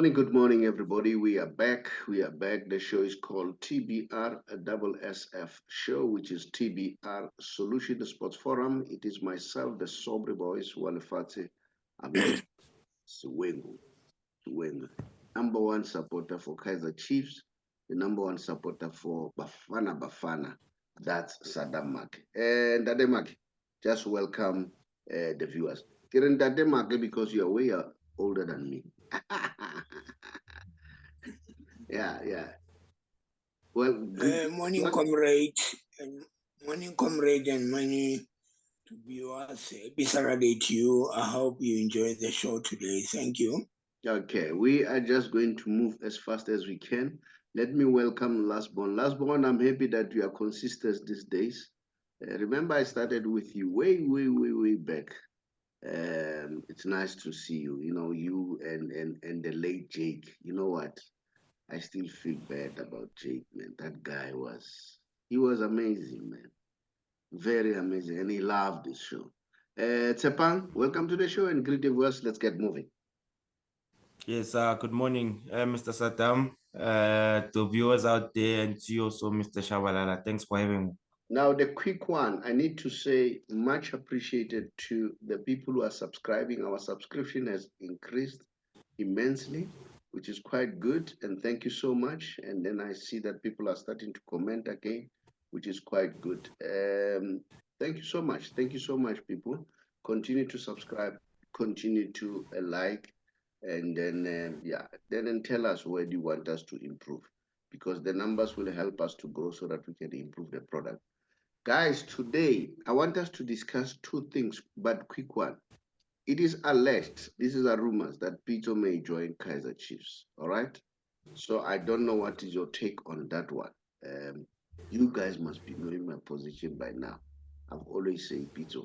Good morning, everybody. We are back. We are back. The show is called TBR SSF Show, which is TBR Solution Sports Forum. It is myself, the Saubrey Boyz Walefatshe. I'm next to Suwengu, number one supporter for Kaizer Chiefs, the number one supporter for Bafana Bafana. That's Saddam Maake. And Dade Maake, just welcome the viewers. Kiran Dade Maake, because you're way older than me. Yeah. Well, good. Morning, What? comrade, and morning to viewers. Happy Saturday to you. I hope you enjoy the show today. Thank you. Okay, we are just going to move as fast as we can. Let me welcome Lastborn. Lastborn, I'm happy that you are consistent these days. Remember, I started with you way back. It's nice to see you. You know, you and the late Jake. You know what? I still feel bad about Jake, man. That guy he was amazing, man. Very amazing, and he loved this show. Tshepang, welcome to the show and greet the viewers. Let's get moving. Yes, good morning, Mr. Saddam, to viewers out there, and to you also, Mr. Shabalala. Thanks for having me. Now, the quick one, I need to say much appreciated to the people who are subscribing. Our subscription has increased immensely, which is quite good. And thank you so much. And then I see that people are starting to comment again, which is quite good. Thank you so much. Thank you so much, people. Continue to subscribe, continue to like, and then, then tell us where do you want us to improve, because the numbers will help us to grow so that we can improve the product. Guys, today I want us to discuss two things, but quick one. It is alleged, this is a rumors, that Peter may join Kaizer Chiefs. All right. So I don't know what is your take on that one. You guys must be knowing my position by now. I've always said Peter,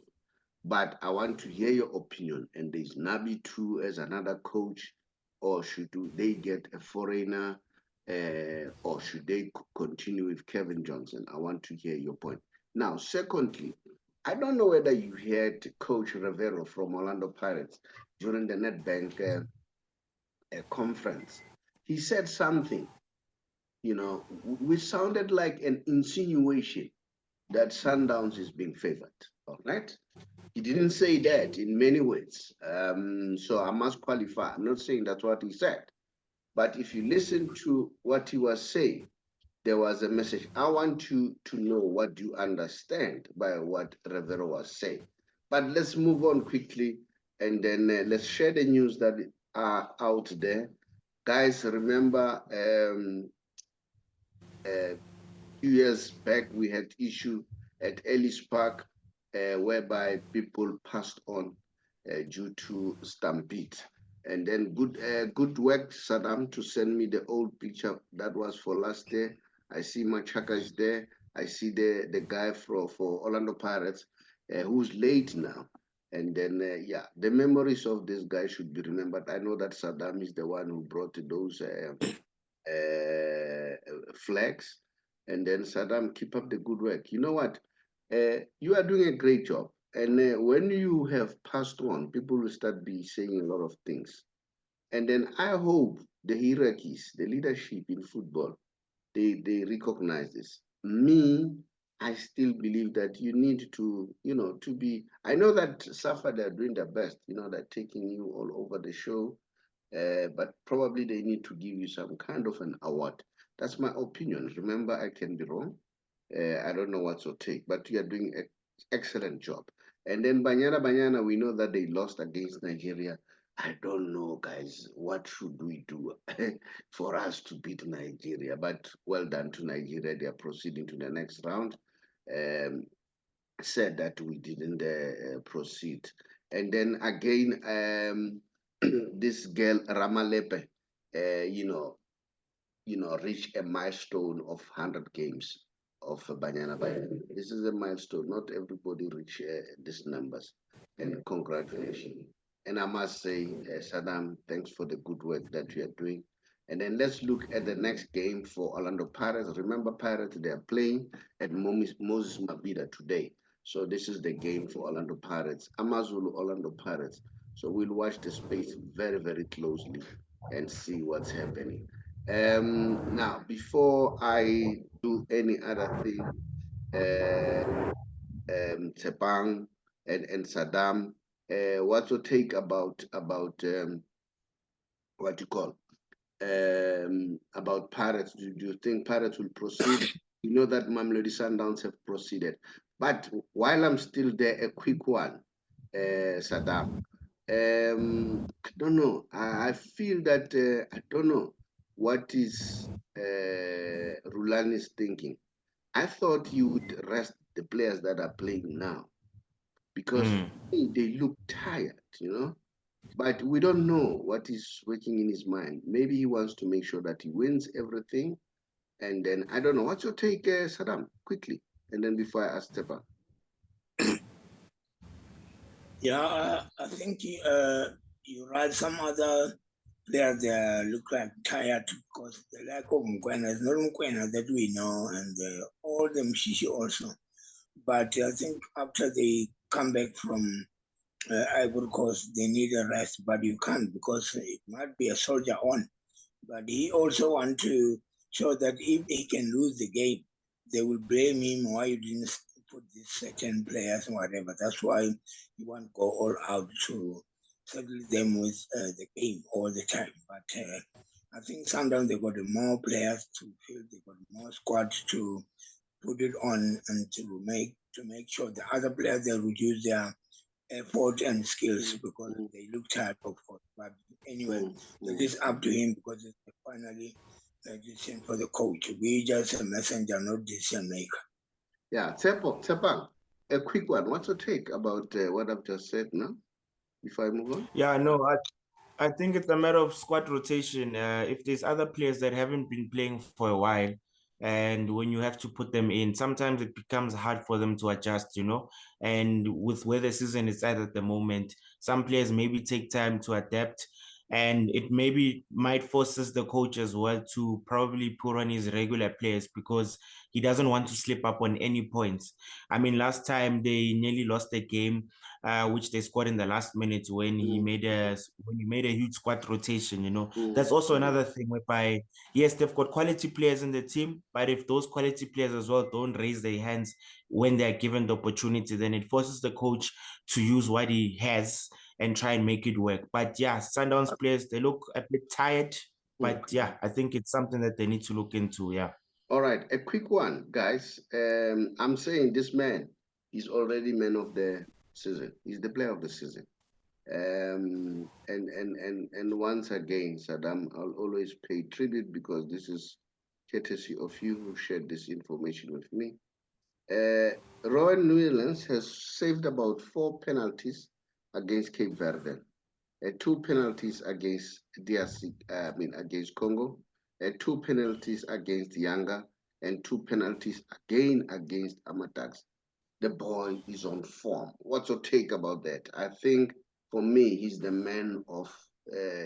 but I want to hear your opinion. And there's Nabi too as another coach, or should they get a foreigner, or should they continue with Kevin Johnson? I want to hear your point. Now, secondly, I don't know whether you heard Coach Riveiro from Orlando Pirates during the Nedbank conference. He said something, which sounded like an insinuation that Sundowns is being favored. All right. He didn't say that in many words. So I must qualify. I'm not saying that's what he said. But if you listen to what he was saying, there was a message. I want you to know what you understand by what Rivero was saying. But let's move on quickly, and then let's share the news that are out there. Guys, remember a few years back we had issue at Ellis Park whereby people passed on due to stampede. And then good work, Saddam, to send me the old picture that was for last year. I see Machaka is there. I see the guy for Orlando Pirates who's late now. And then, the memories of this guy should be remembered. I know that Saddam is the one who brought those flags. And then, Saddam, keep up the good work. You know what? You are doing a great job. And when you have passed on, people will start be saying a lot of things. And then I hope the hierarchies, the leadership in football, they recognize this. Me, I still believe that you need to, to be. I know that Safa, they're doing their best, they're taking you all over the show, but probably they need to give you some kind of an award. That's my opinion. Remember, I can be wrong. I don't know what's your take, but you are doing an excellent job. And then Banyana, we know that they lost against Nigeria. I don't know, guys, what should we do for us to beat Nigeria? But well done to Nigeria. They are proceeding to the next round. Said that we didn't proceed. And then again, this girl, Ramalepe, reach a milestone of 100 games of Banyana Banyana. This is a milestone. Not everybody reach these numbers. And congratulations. And I must say, Saddam, thanks for the good work that you are doing. And then let's look at the next game for Orlando Pirates. Remember, Pirates, they are playing at Moses Mabhida today. So this is the game for Orlando Pirates, Amazulu Orlando Pirates. So we'll watch the space very, very closely. and see what's happening. Now, before I do any other thing, Tshepang and Saddam, what's your take about what you call about Pirates? Do you think Pirates will proceed? You know that Mamelodi Sundowns have proceeded. But while I'm still there, a quick one, Saddam. I don't know. I feel that I don't know what is Rulani's thinking. I thought you would rest the players that are playing now because they look tired, you know. But we don't know what is working in his mind. Maybe he wants to make sure that he wins everything. And then I don't know. What's your take, Saddam? Quickly, and then before I ask Tepa. Yeah, I think you write some other players look like tired because the lack of Mkwena is not Mkwena that we know, and all the Mshishi also. But I think after they come back from Ivory Coast, they need a rest, but you can't because it might be a soldier on. But he also want to show that if he can lose the game, they will blame him why you didn't put these certain players and whatever. That's why he want to go all out to settle them with the game all the time. But I think sometimes they got more players to fill, they got more squads to put it on and to make sure the other players they reduce their effort and skills because they look tired, of course. But anyway, it is up to him because it's finally a decision for the coach. We just a messenger, not decision maker. Yeah, Tshepang, a quick one. What's your take about what I've just said now? Before I move on. Yeah, no, I think it's a matter of squad rotation. If there's other players that haven't been playing for a while, and when you have to put them in, sometimes it becomes hard for them to adjust, you know. And with where the season is at the moment, some players maybe take time to adapt, and it maybe might forces the coach as well to probably put on his regular players because he doesn't want to slip up on any points. I mean, last time they nearly lost the game, which they scored in the last minute when he made a huge squad rotation. You know, that's also another thing whereby yes, they've got quality players in the team, but if those quality players as well don't raise their hands when they are given the opportunity, then it forces the coach to use what he has and try and make it work. But yeah, Sundowns players, they look a bit tired, but yeah, I think it's something that they need to look into. Yeah. All right, a quick one, guys. I'm saying this man is already man of the season. He's the player of the season. And once again, Saddam, I'll always pay tribute because this is courtesy of you who shared this information with me. Rowan Newlands has saved about 4 penalties against Cape Verde, 2 penalties against DRC, against Congo, 2 penalties against Yanga, and 2 penalties again against Amatax. The boy is on form. What's your take about that? I think for me, he's the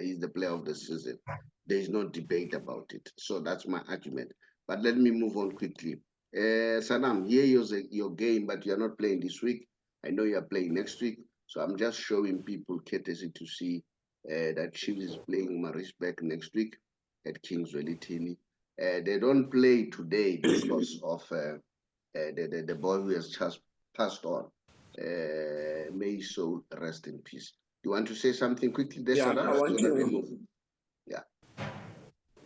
he's the player of the season. There's no debate about it. So that's my argument. But let me move on quickly. Saddam, here is your game, but you're not playing this week. I know you're playing next week. So I'm just showing people courtesy to see that Chiefs is playing Marisbeck next week at Kingswell, Italy. They don't play today because of the boy who has just passed on. May his soul rest in peace. You want to say something quickly there, Yeah, Saddam? I want to. Yeah.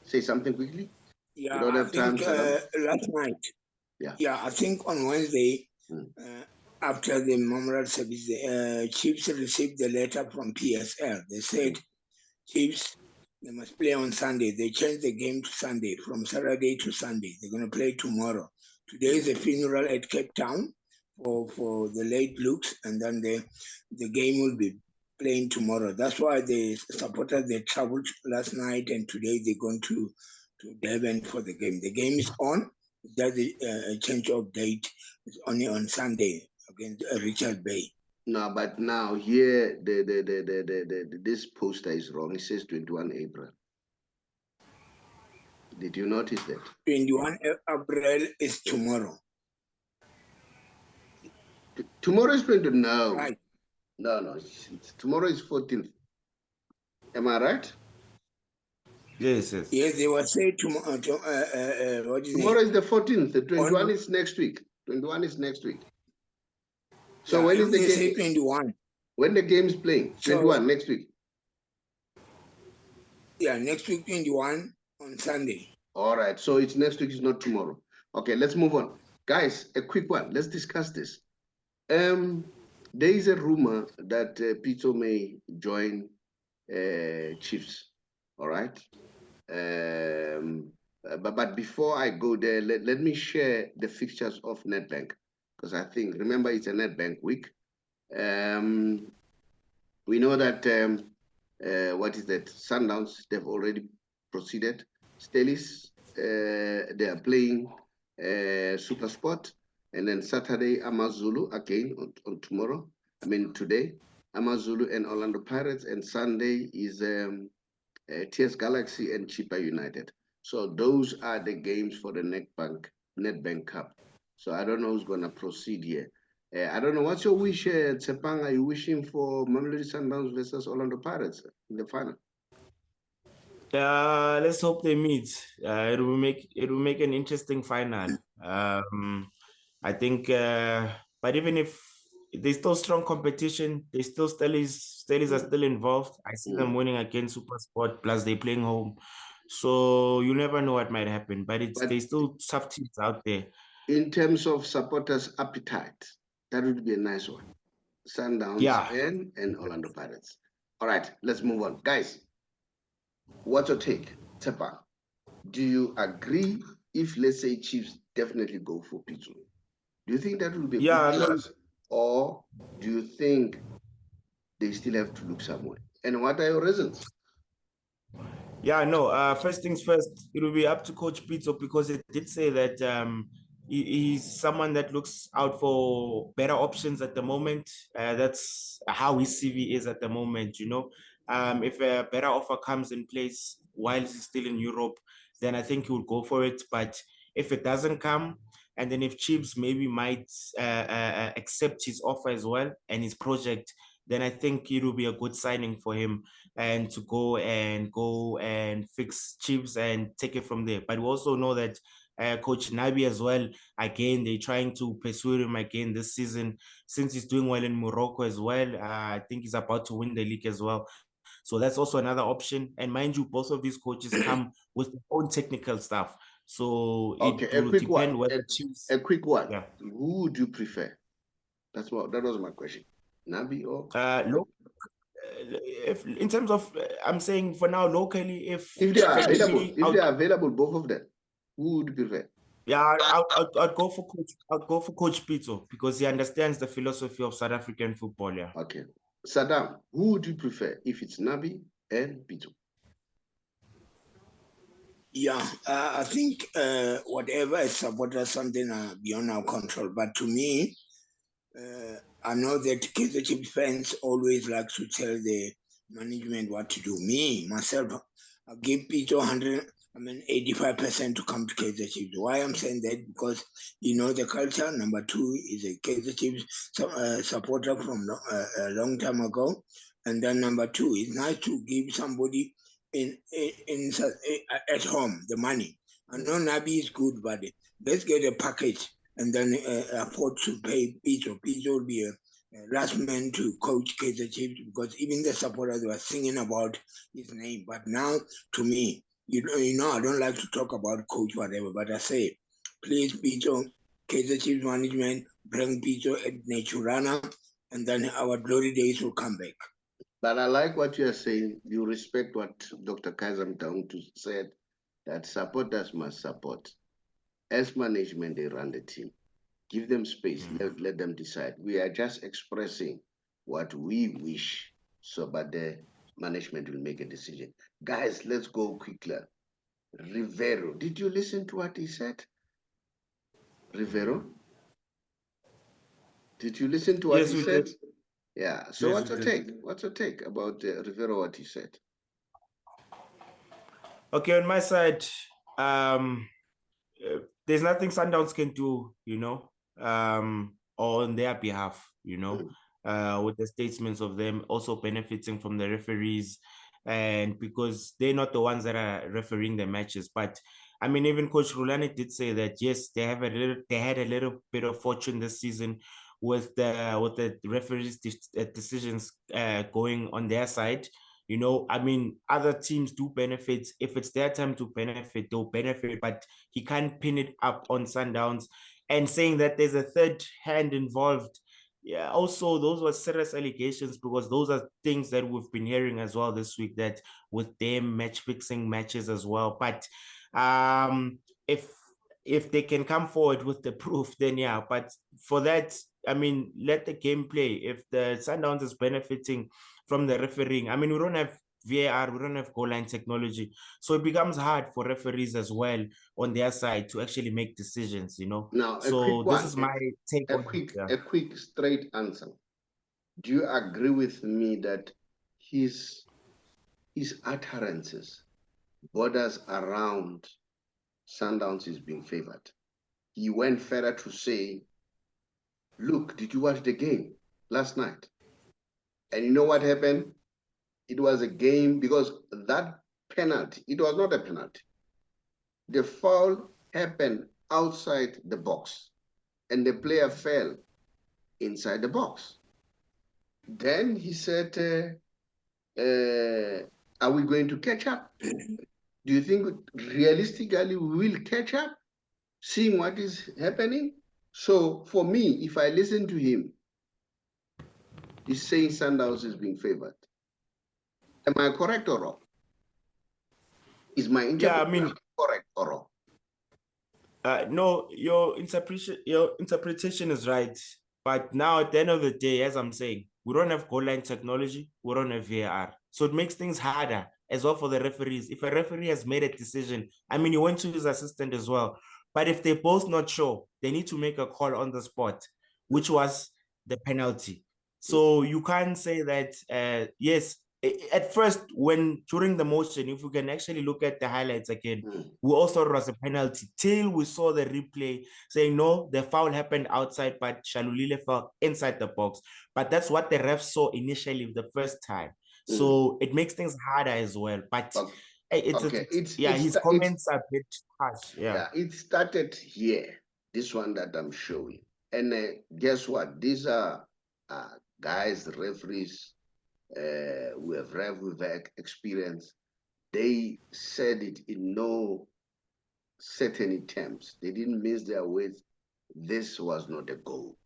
Say something quickly. Yeah, We don't have time, Saddam. last night. Yeah, I think on Wednesday, after the memorial service, the Chiefs received the letter from PSL. They said, Chiefs, they must play on Sunday. They changed the game to Sunday, from Saturday to Sunday. They're going to play tomorrow. Today is a funeral at Cape Town for the late Lukes, and then the game will be playing tomorrow. That's why the supporters, they traveled last night, and today they're going to Durban for the game. The game is on. That's a change of date. It's only on Sunday against Richard Bay. No, but now here this poster is wrong. It says 21 April. Did you notice that? 21 April is tomorrow. Tomorrow is 20. No. Right. No. Tomorrow is 14th. Am I right? Yes, yes. Yes, they were saying tomorrow. What is Tomorrow is the 14th. The 21 On- is next week. 21 is next week. So Yeah, when is if the they say game? 21. When the game is playing? So- 21 next week. Yeah, next week 21 on Sunday. All right. So it's next week. It's not tomorrow. Okay, let's move on, guys. A quick one. Let's discuss this. There is a rumor that Pito may join Chiefs. All right. But before I go there, let me share the fixtures of Nedbank, because I think, remember, it's a Nedbank week. We know that what is that? Sundowns, they've already proceeded. Stelis, they are playing Super Sport, and then Saturday Amazulu again on tomorrow. I mean today, Amazulu and Orlando Pirates, and Sunday is TS Galaxy and Chippa United. So those are the games for the Nedbank Cup. So I don't know who's gonna proceed here. I don't know. What's your wish, Tshepang? Are you wishing for Mamelodi Sundowns versus Orlando Pirates in the final? Let's hope they meet. It will make an interesting final. I think, but even if there's still strong competition, they still Stelis are still involved. I see them winning against Super Sport, plus they're playing home. So you never know what might happen. But there's still tough teams out there. In terms of supporters' appetite, that would be a nice one. Sundowns and Orlando Pirates. All right, let's move on. Guys, what's your take, Tshepang? Do you agree if, let's say, Chiefs definitely go for Pizzo? Do you think that will be a good choice? Or do you think they still have to look somewhere? And what are your reasons? Yeah, no. First things first, it will be up to Coach Pizzo, because it did say that he's someone that looks out for better options at the moment. That's how his CV is at the moment. If a better offer comes in place while he's still in Europe, then I think he would go for it. But if it doesn't come, and then if Chiefs maybe might accept his offer as well and his project, then I think it will be a good signing for him, and to go and fix Chiefs and take it from there. But we also know that Coach Nabi as well, again, they're trying to pursue him again this season, since he's doing well in Morocco as well. I think he's about to win the league as well. So that's also another option. And mind you, both of these coaches come with their own technical stuff. So okay, it will depend whether Chiefs. A quick one. Yeah. Who would you prefer? That was my question. Nabi or? No. If in terms of, I'm saying for now locally, if they are available, both of them, who would you prefer? Yeah, I'd go for Coach Pito, because he understands the philosophy of South African football. Yeah. Okay, Saddam, who would you prefer if it's Nabi and Pito? Yeah, I think whatever is supported something beyond our control. But to me, I know that Kaizer Chiefs fans always like to tell the management what to do. Me, myself, I give Pito 85% to come to Kaizer Chiefs. Why I'm saying that? Because you know the culture. Number two is a Kaizer Chiefs supporter from a long time ago. And then number two, it's nice to give somebody at home the money. I know Nabi is good, but let's get a package and then afford to pay Pito. Pito will be a last man to coach Kaizer Chiefs, because even the supporters were singing about his name. But now, to me, you know, I don't like to talk about coach whatever, but I say, please, Pito, Kaizer Chiefs management, bring Pito at Naturana, and then our glory days will come back. But I like what you are saying. You respect what Dr. Kaizer Mtauntu said, that supporters must support. As management, they run the team. Give them space, let them decide. We are just expressing what we wish, but the management will make a decision. Guys, let's go quickly. Riveiro, did you listen to what he said? Riveiro? Did you listen to what he said? Did. Yeah. So yes, what's your take? What's your take about Riveiro, what he said? Okay, on my side, there's nothing Sundowns can do, on their behalf, with the statements of them also benefiting from the referees and because they're not the ones that are refereeing the matches. But I mean, even Coach Rulani did say that yes, they had a little bit of fortune this season with the referees' decisions going on their side. You know, I mean, other teams do benefit. If it's their time to benefit, they'll benefit, but he can't pin it up on Sundowns. And saying that there's a third hand involved, yeah, also those were serious allegations, because those are things that we've been hearing as well this week, that with them match fixing matches as well. But if they can come forward with the proof, then yeah. But for that, I mean, let the game play. If the Sundowns is benefiting from the refereeing, I mean, we don't have VAR, we don't have goal line technology, so it becomes hard for referees as well on their side to actually make decisions, you know. Now, a So quick this one, is my take on it. Yeah. a quick straight answer. Do you agree with me that his utterances borders around Sundowns is being favored? He went further to say, look, did you watch the game last night? And you know what happened? It was a game, because that penalty, it was not a penalty. The foul happened outside the box, and the player fell inside the box. Then he said, are we going to catch up? Do you think realistically we will catch up, seeing what is happening? So for me, if I listen to him, he's saying Sundowns is being favored. Am I correct or wrong? Is my interpretation correct or wrong? No, your interpretation is right. But now at the end of the day, as I'm saying, we don't have goal line technology, we don't have VAR. So it makes things harder as well for the referees. If a referee has made a decision, I mean, he went to his assistant as well. But if they're both not sure, they need to make a call on the spot, which was the penalty. So you can't say that, yes, at first, when during the motion, if we can actually look at the highlights again, we also thought it was a penalty till we saw the replay saying no, the foul happened outside, but Shalulile fell inside the box. But that's what the refs saw initially the first time. So it makes things harder as well. But his comments are a bit harsh. Yeah, it started here, this one that I'm showing. And guess what? These are guys, referees, who have experience. They said it in no certain terms. They didn't miss their words. This was not a goal.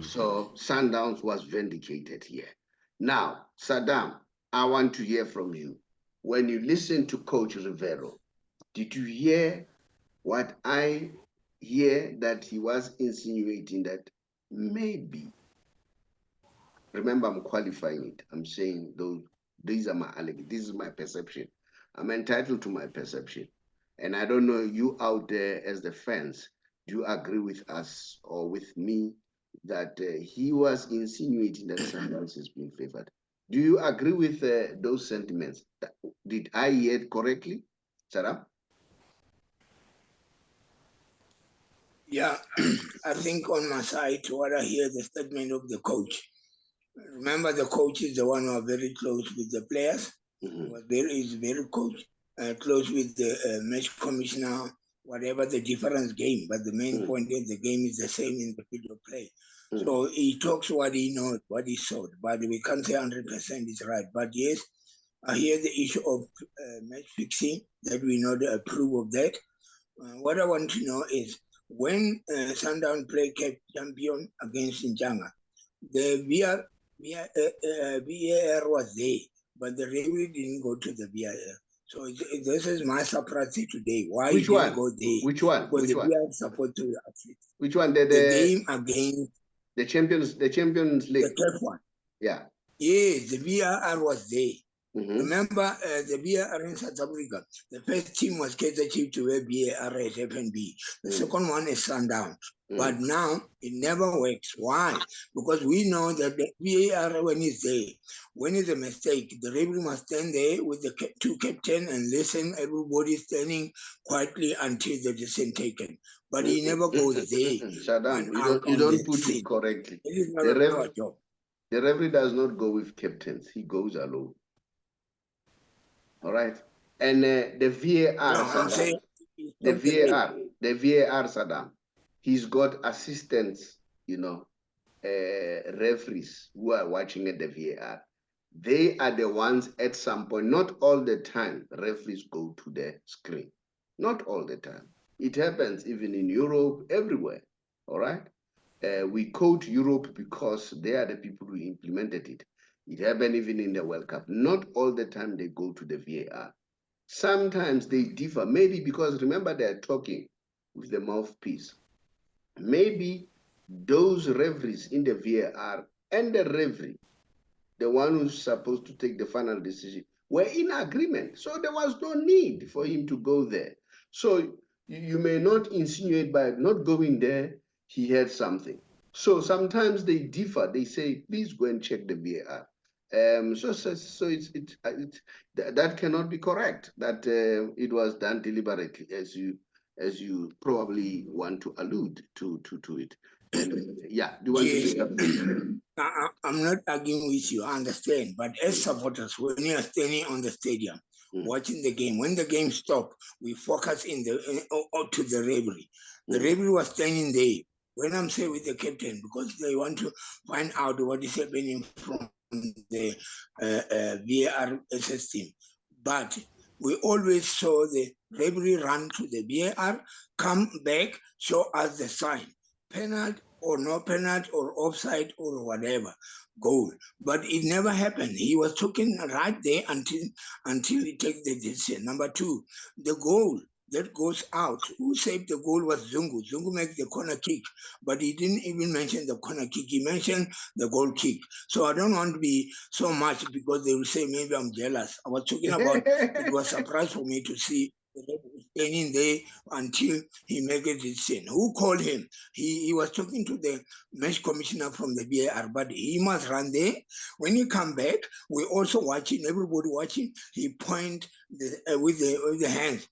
So Sundowns was vindicated here. Now, Saddam, I want to hear from you. When you listen to Coach Riveiro, did you hear what I hear, that he was insinuating that maybe, remember, I'm qualifying it. I'm saying these are my allegations. This is my perception. I'm entitled to my perception. And I don't know, you out there as the fans, do you agree with us or with me that he was insinuating that Sundowns is being favored? Do you agree with those sentiments? Did I hear it correctly, Saddam? Yeah, I think on my side, what I hear, the statement of the coach. Remember, the coach is the one who are very close with the players. Is very close with the match commissioner, whatever the difference game. But the main point is the game is the same in the field of play. So he talks what he knows, what he saw. But we can't say 100% is right. But yes, I hear the issue of match fixing, that we know the approve of that. What I want to know is, when Sundown play Cape Champion against Njanga, the VAR was there, but the referee didn't go to the VAR. So this is my surprise today. Why Which didn't one? Go there? Which one? Because Which the one? VAR supposed to affect. Which one? The game against the Champions League. The third one. Yeah. Yes, the VAR was there. Remember the VAR in South Africa, the first team was Kaizer Chiefs to wear VAR at FNB. The second one is Sundowns. But now it never works. Why? Because we know that the VAR, when it's there, when it's a mistake, the referee must stand there with the two captain and listen, everybody standing quietly until the decision taken. But he never goes there. Saddam, you don't put it correctly. It is not our job. The referee does not go with captains. He goes alone. All right. And the VAR, No, I'm saying the VAR, Saddam, he's got assistants, you know, referees who are watching at the VAR. They are the ones at some point, not all the time, referees go to the screen. Not all the time. It happens even in Europe, everywhere. All right. We quote Europe because they are the people who implemented it. It happened even in the World Cup. Not all the time they go to the VAR. Sometimes they differ, maybe because remember they're talking with the mouthpiece. Maybe those referees in the VAR and the referee, the one who's supposed to take the final decision, were in agreement. So there was no need for him to go there. So you may not insinuate by not going there, he had something. So sometimes they differ. They say, please go and check the VAR. So that cannot be correct. That it was done deliberately, as you probably want to allude to it. And yeah, do you want to say something? I'm not arguing with you, I understand. But as supporters, when you are standing on the stadium, watching the game, when the game stopped, we focus to the referee. The referee was standing there. When I'm saying with the captain, because they want to find out what is happening from the VAR system. But we always saw the referee run to the VAR, come back, show us the sign, penalty or no penalty or offside or whatever, goal. But it never happened. He was talking right there until he takes the decision. Number two, the goal that goes out. Who saved the goal was Zungu. Zungu makes the corner kick, but he didn't even mention the corner kick. He mentioned the goal kick. So I don't want to be so much because they will say maybe I'm jealous. I was talking about it was a surprise for me to see standing there until he made a decision. Who called him? He was talking to the match commissioner from the VAR, but he must run there. When he come back, we also watching, everybody watching, he point with the hands.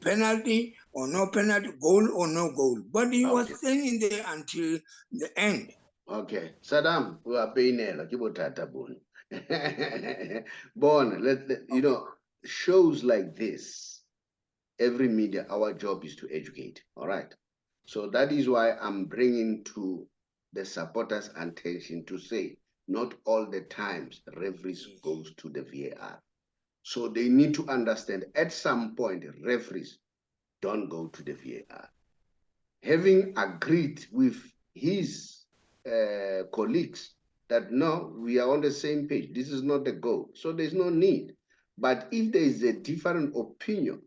Penalty or no penalty, goal or no goal. But he was standing there until the end. Okay. Saddam, we are paying Born, shows like this, every media, our job is to educate. All right. So that is why I'm bringing to the supporters' attention to say, not all the times referees goes to the VAR. So they need to understand at some point, referees don't go to the VAR. Having agreed with his colleagues that no, we are on the same page, this is not the goal, so there's no need. But if there is a different opinion,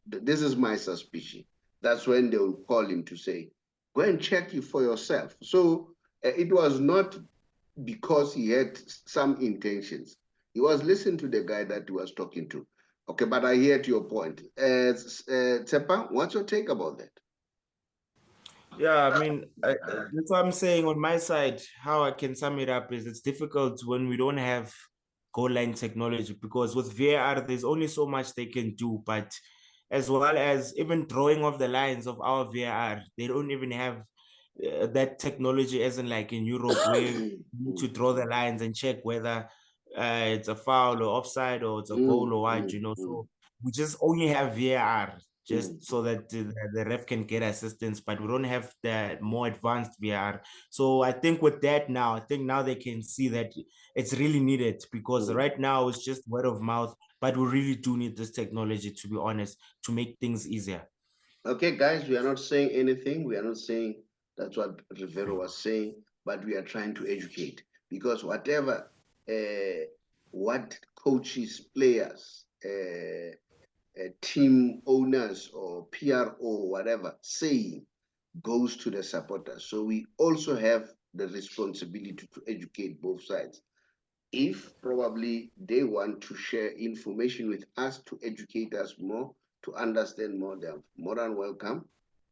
this is my suspicion, that's when they will call him to say, go and check it for yourself. So it was not because he had some intentions. He was listening to the guy that he was talking to. Okay, but I hear to your point. Tshepang, what's your take about that? Yeah, I mean, that's what I'm saying on my side. How I can sum it up is it's difficult when we don't have goal line technology, because with VAR, there's only so much they can do. But as well as even drawing of the lines of our VAR, they don't even have that technology, as in like in Europe, where you need to draw the lines and check whether it's a foul or offside or it's a goal or what, So we just only have VAR just so that the ref can get assistance, but we don't have the more advanced VAR. So I think with that now, I think now they can see that it's really needed, because right now it's just word of mouth, but we really do need this technology, to be honest, to make things easier. Okay, guys, we are not saying anything. We are not saying that's what Riveiro was saying, but we are trying to educate, because whatever, what coaches, players, team owners or PRO, whatever, saying goes to the supporters. So we also have the responsibility to educate both sides. If probably they want to share information with us to educate us more, to understand more, they're more than welcome,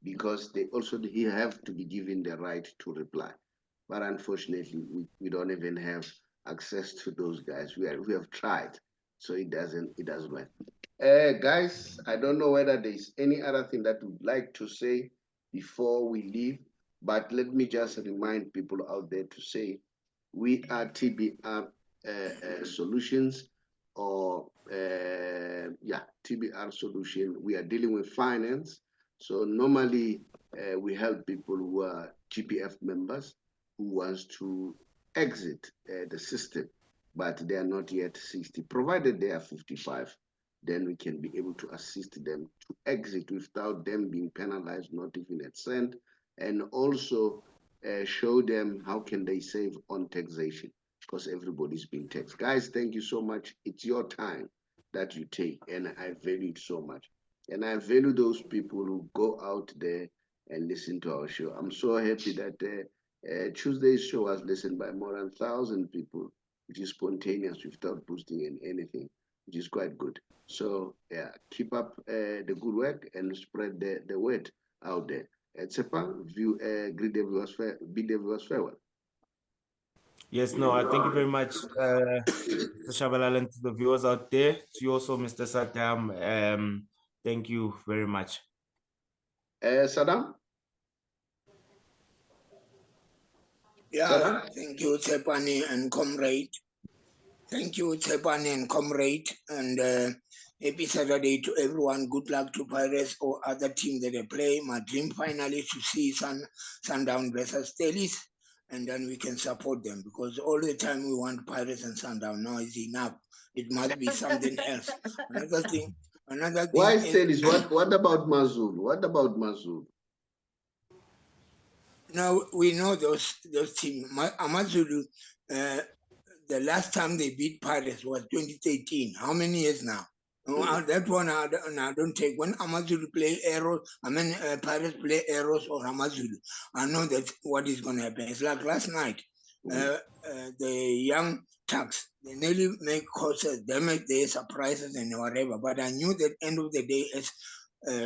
because they also have to be given the right to reply. But unfortunately, we don't even have access to those guys. We have tried, so it doesn't work. Guys, I don't know whether there's any other thing that we'd like to say before we leave, but let me just remind people out there to say we are TBR Solutions. or TBR solution. We are dealing with finance. So normally we help people who are GPF members who wants to exit the system, but they are not yet 60. Provided they are 55, then we can be able to assist them to exit without them being penalized, not even a cent, and also show them how can they save on taxation, because everybody's being taxed. Guys, thank you so much. It's your time that you take, and I value it so much. And I value those people who go out there and listen to our show. I'm so happy that Tuesday's show was listened by more than 1,000 people, which is spontaneous without boosting in anything, which is quite good. So yeah, keep up the good work and spread the word out there. Tshepang, bid the viewers farewell. Yes, no, I thank you very much, Mr. Shabalala, and to the viewers out there. To you also, Mr. Saddam. Thank you very much. Saddam? Yeah, Saddam? thank you, Tshepang and comrade. Thank you, Tshepang and comrade. And happy Saturday to everyone. Good luck to Pirates or other team that they play. My dream finally to see Sundown versus Stelis. And then we can support them, because all the time we want Pirates and Sundown. Now is enough. It must be something else. Another thing. Why Stelis? What about Mazul? What about Mazul? Now we know those teams. Amazulu, the last time they beat Pirates was 2013. How many years now? That one I don't take. When Amazulu play Arrows, Pirates play Arrows or Amazulu, I know that what is going to happen. It's like last night, the young Tucks, they nearly make courses, they make their surprises and whatever. But I knew that end of the day, as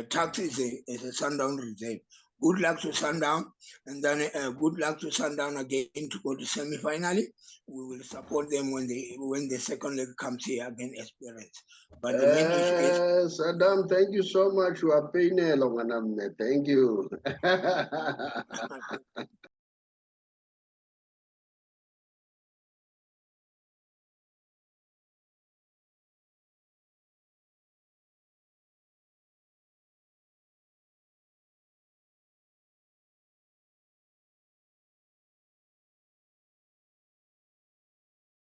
Tucks is a Sundown reserve. Good luck to Sundown, and then good luck to Sundown again to go to semi-finally. We will support them when the second leg comes here against Experience. But the main issue is Saddam, thank you so much. You are paying along. Thank you.